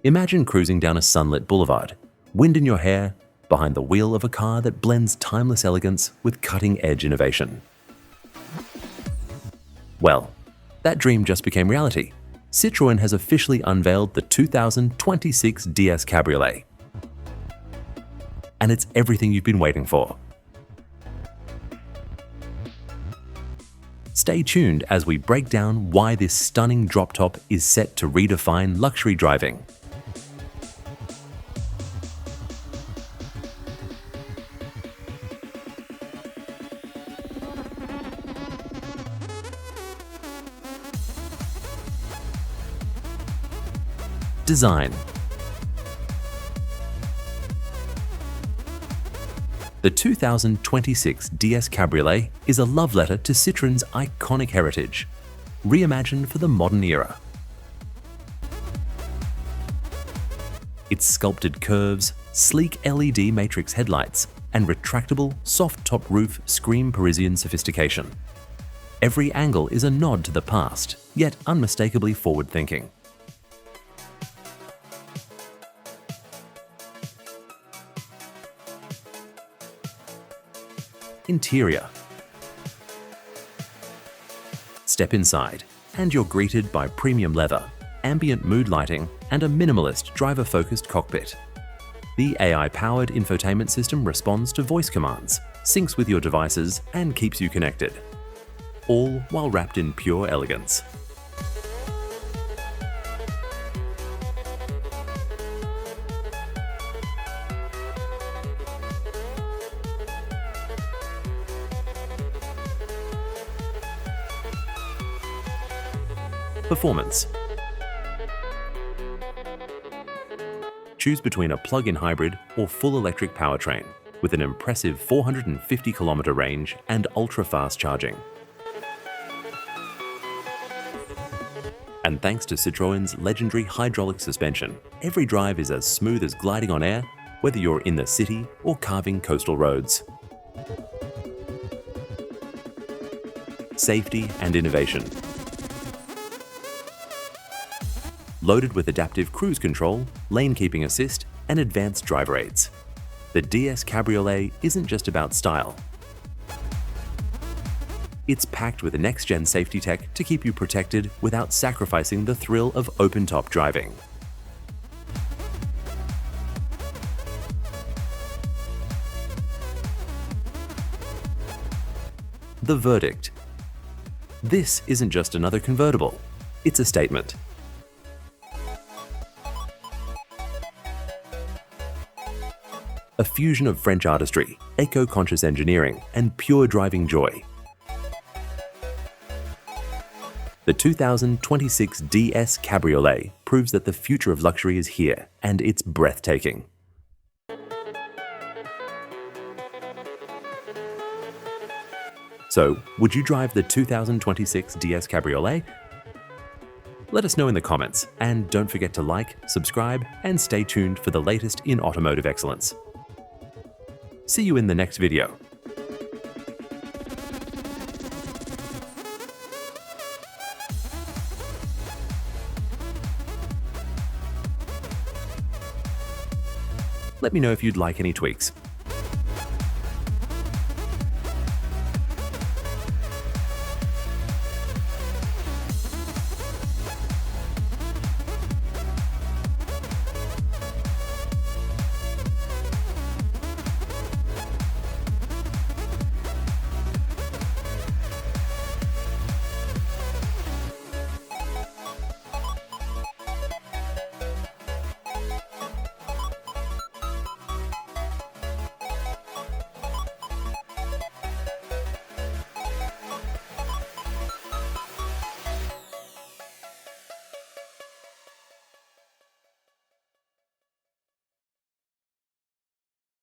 Imagine cruising down a sunlit boulevard, wind in your hair, behind the wheel of a car that blends timeless elegance with cutting-edge innovation. Well, that dream just became reality. Citroën has officially unveiled the 2026 DS Cabriolet. And it's everything you've been waiting for. Stay tuned as we break down why this stunning drop top is set to redefine luxury driving. Design. The 2026 DS Cabriolet is a love letter to Citroën's iconic heritage, reimagined for the modern era. Its sculpted curves, sleek LED matrix headlights, and retractable, soft-top roof scream Parisian sophistication. Every angle is a nod to the past, yet unmistakably forward-thinking. Interior. Step inside, and you're greeted by premium leather, ambient mood lighting, and a minimalist driver-focused cockpit. The AI-powered infotainment system responds to voice commands, syncs with your devices, and keeps you connected, all while wrapped in pure elegance. Performance. Choose between a plug-in hybrid or full electric powertrain with an impressive 450-kilometer range and ultra-fast charging. And thanks to Citroën's legendary hydraulic suspension, every drive is as smooth as gliding on air, whether you're in the city or carving coastal roads. Safety and innovation. Loaded with adaptive cruise control, lane keeping assist, and advanced driver aids. The DS Cabriolet isn't just about style. It's packed with next-gen safety tech to keep you protected without sacrificing the thrill of open-top driving. The verdict. This isn't just another convertible, it's a statement. A fusion of French artistry, eco-conscious engineering, and pure driving joy. The 2026 DS Cabriolet proves that the future of luxury is here, and it's breathtaking. So, would you drive the 2026 DS Cabriolet? Let us know in the comments, and don't forget to like, subscribe, and stay tuned for the latest in automotive excellence. See you in the next video. Let me know if you'd like any tweaks.